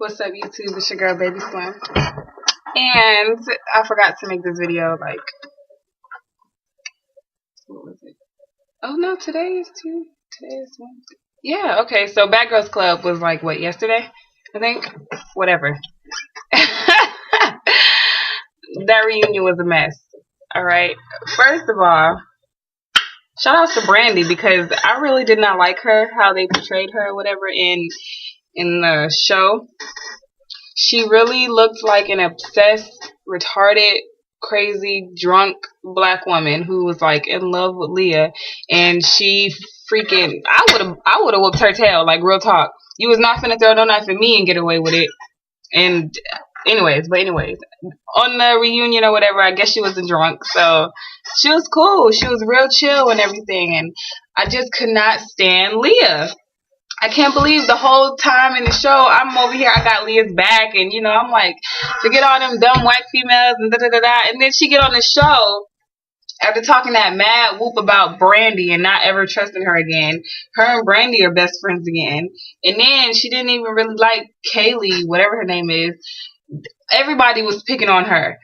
What's up, YouTube? It's your girl, Baby Slim. And I forgot to make this video, like, what was it? Oh, no, today is Wednesday. Yeah, okay, so Bad Girls Club was, like, what, yesterday? I think? Whatever. That reunion was a mess. Alright, first of all, shout out to Brandy, because I really did not like her, how they portrayed her or whatever in the show. She really looked like an obsessed, retarded, crazy, drunk black woman who was like in love with Leah, and she freaking I would have whooped her tail, like, real talk. You was not finna throw no knife at me and get away with it. And anyways, on the reunion or whatever, I guess she wasn't drunk, so she was cool. She was real chill and everything, and I just could not stand Leah. I can't believe the whole time in the show, I'm over here, I got Leah's back, and, you know, I'm like, forget all them dumb white females, and da-da-da-da, and then she get on the show, after talking that mad whoop about Brandy and not ever trusting her again. Her and Brandy are best friends again, and then she didn't even really like Kaylee, whatever her name is. Everybody was picking on her,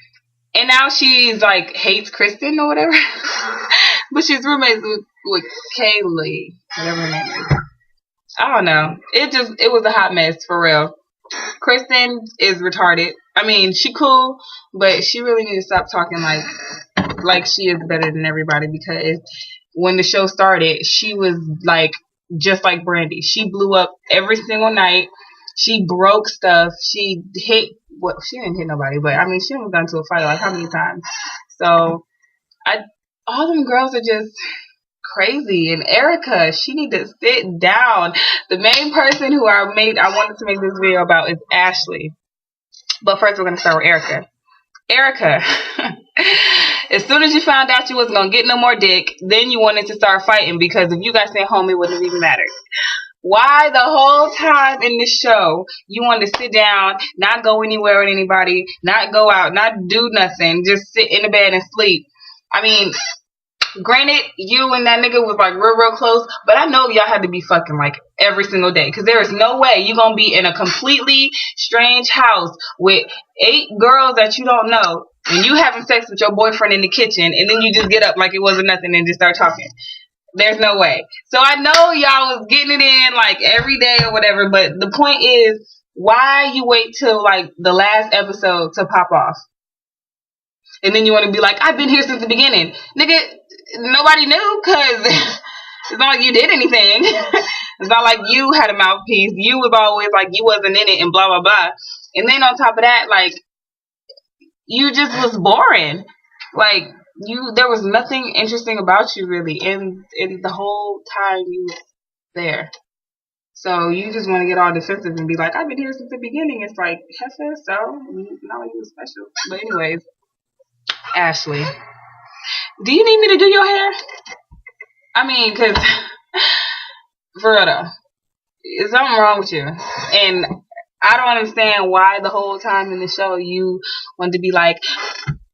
and now she's, like, hates Kristen or whatever, but she's roommates with Kaylee, whatever her name is. I don't know. It was a hot mess, for real. Kristen is retarded. I mean, she cool, but she really needs to stop talking like she is better than everybody, because when the show started, she was like just like Brandy. She blew up every single night. She broke stuff. She didn't hit nobody, but I mean, she almost got into a fight like how many times? So all them girls are just crazy. And Erica, she need to sit down. The main person who I wanted to make this video about is Ashley. But first we're going to start with Erica. Erica, as soon as you found out you wasn't going to get no more dick, then you wanted to start fighting, because if you guys stayed home, it wouldn't have even mattered. Why the whole time in the show you wanted to sit down, not go anywhere with anybody, not go out, not do nothing, just sit in the bed and sleep? I mean, granted, you and that nigga was like real close, but I know y'all had to be fucking like every single day, because there is no way you gonna be in a completely strange house with 8 girls that you don't know, and you having sex with your boyfriend in the kitchen, and then you just get up like it wasn't nothing and just start talking. There's no way. So I know y'all was getting it in like every day or whatever, but the point is, why you wait till like the last episode to pop off? And then you want to be like, I've been here since the beginning. Nigga, nobody knew, because it's not like you did anything. It's not like you had a mouthpiece. You was always like you wasn't in it and blah, blah, blah. And then on top of that, like, you just was boring. Like, there was nothing interesting about you, really, in the whole time you were there. So you just want to get all defensive and be like, I've been here since the beginning. It's like, heifer, so not like you was special. But anyways, Ashley, do you need me to do your hair? I mean, because, for real though, is something wrong with you? And I don't understand why the whole time in the show you wanted to be like,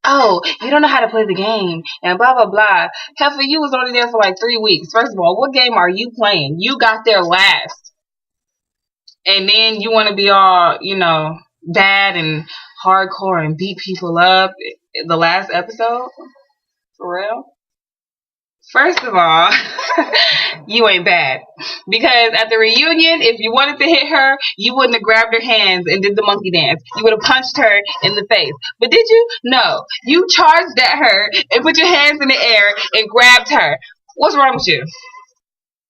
oh, you don't know how to play the game, and blah, blah, blah. Heifer, you was only there for like 3 weeks. First of all, what game are you playing? You got there last. And then you want to be all, you know, bad and hardcore and beat people up the last episode? For real? First of all, you ain't bad. Because at the reunion, if you wanted to hit her, you wouldn't have grabbed her hands and did the monkey dance. You would have punched her in the face. But did you? No. You charged at her and put your hands in the air and grabbed her. What's wrong with you?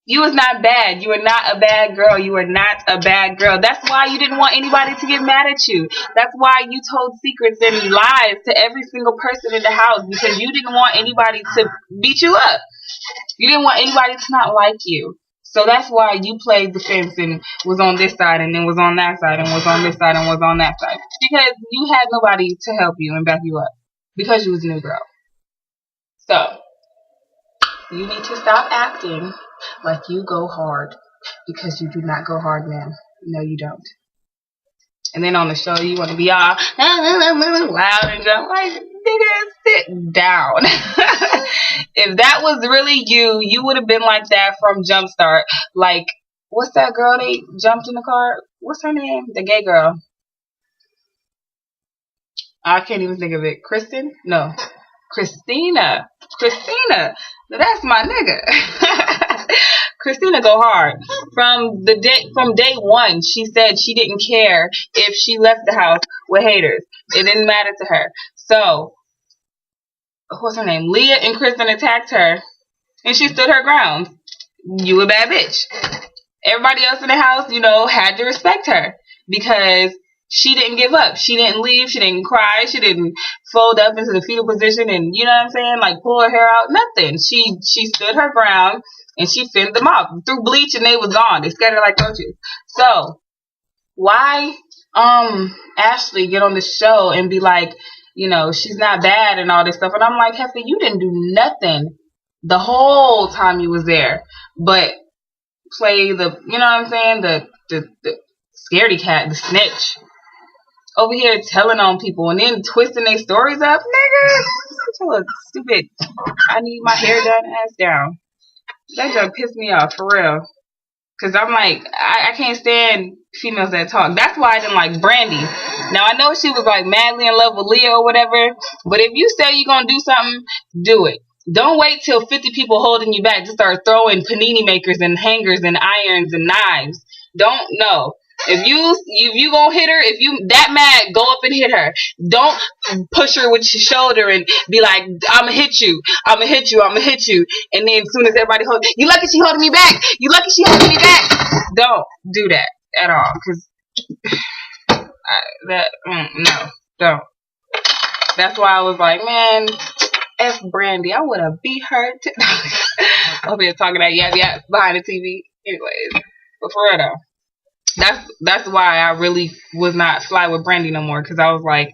You was not bad. You were not a bad girl. You were not a bad girl. That's why you didn't want anybody to get mad at you. That's why you told secrets and lies to every single person in the house, because you didn't want anybody to beat you up. You didn't want anybody to not like you. So that's why you played the fence and was on this side and then was on that side and was on this side and was on that side. Because you had nobody to help you and back you up. Because you was a new girl. So, you need to stop acting like you go hard, because you do not go hard, man. No, you don't. And then on the show, you want to be all loud and drunk. Like, nigga, sit down. If that was really you, you would have been like that from Jumpstart. Like, what's that girl they jumped in the car what's her name? The gay girl. I can't even think of it. Kristen? No. Christina. Christina. That's my nigga. Christina go hard. From day one, she said she didn't care if she left the house with haters. It didn't matter to her. So, what's her name? Leah and Kristen attacked her, and she stood her ground. You a bad bitch. Everybody else in the house, had to respect her because she didn't give up. She didn't leave. She didn't cry. She didn't fold up into the fetal position and, you know what I'm saying, like pull her hair out. Nothing. She stood her ground and she fended them off. Threw bleach and they was gone. They scattered like roaches. So why Ashley get on the show and be like, she's not bad and all this stuff? And I'm like, Hefty, you didn't do nothing the whole time you was there, but play the, you know what I'm saying, the scaredy cat, the snitch, over here telling on people and then twisting their stories up. Nigga, such a stupid, I need my hair done ass down. That just pissed me off, for real. Because I'm like, I can't stand females that talk. That's why I didn't like Brandy. Now, I know she was like madly in love with Leo or whatever, but if you say you're going to do something, do it. Don't wait till 50 people holding you back to start throwing panini makers and hangers and irons and knives. Don't know. If you gonna hit her, if you that mad, go up and hit her. Don't push her with your shoulder and be like, I'ma hit you, I'ma hit you, I'ma hit you. And then as soon as everybody holds, you lucky she holding me back. You lucky she holding me back. Don't do that at all, because no, don't. That's why I was like, man, F Brandy, I would have beat her. Over here talking that yap behind the TV. Anyways, but for real though. That's why I really was not fly with Brandy no more, because I was like,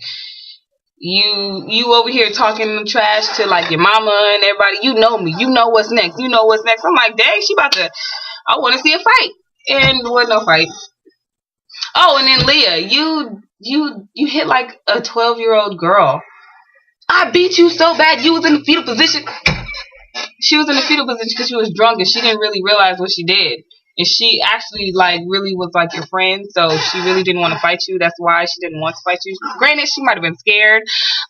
you over here talking trash to like your mama and everybody. You know me. You know what's next. You know what's next. I'm like, dang, she about to. I want to see a fight, and there was no fight. Oh, and then Leah, you hit like a 12-year-old girl. I beat you so bad. You was in the fetal position. She was in the fetal position because she was drunk and she didn't really realize what she did. And she actually, like, really was, like, your friend, so she really didn't want to fight you. That's why she didn't want to fight you. Granted, she might have been scared,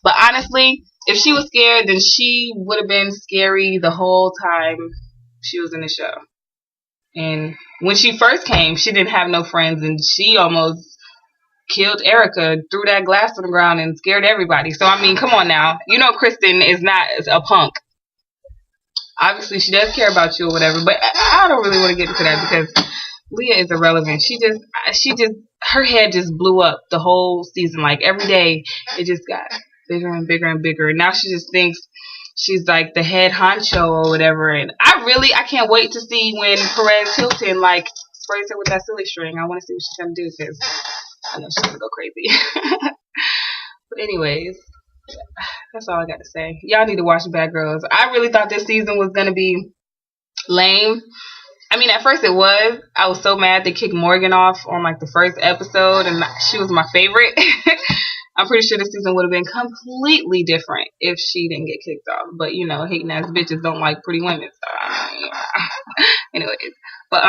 but honestly, if she was scared, then she would have been scary the whole time she was in the show. And when she first came, she didn't have no friends, and she almost killed Erica, threw that glass on the ground, and scared everybody. So, I mean, come on now. You know Kristen is not a punk. Obviously, she does care about you or whatever, but I don't really want to get into that because Leah is irrelevant. She just, her head just blew up the whole season. Like, every day, it just got bigger and bigger and bigger. And now she just thinks she's like the head honcho or whatever. And I can't wait to see when Perez Hilton, like, sprays her with that silly string. I want to see what she's going to do because I know she's going to go crazy. But anyways. That's all I got to say. Y'all need to watch Bad Girls. I really thought this season was going to be lame. I mean, at first it was. I was so mad they kicked Morgan off on like the first episode, and she was my favorite. I'm pretty sure this season would have been completely different if she didn't get kicked off. But, hating ass bitches don't like pretty women. So, anyways. But,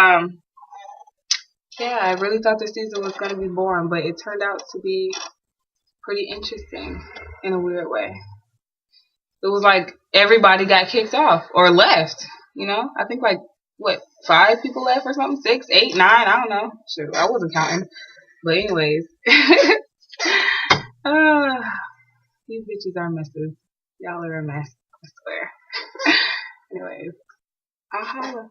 yeah, I really thought this season was going to be boring, but it turned out to be pretty interesting in a weird way. It was like everybody got kicked off or left, I think like, 5 people left or something? 6, 8, 9, I don't know. Shoot, I wasn't counting. But anyways. These bitches are messes. Y'all are a mess, I swear. Anyways, I'll holla.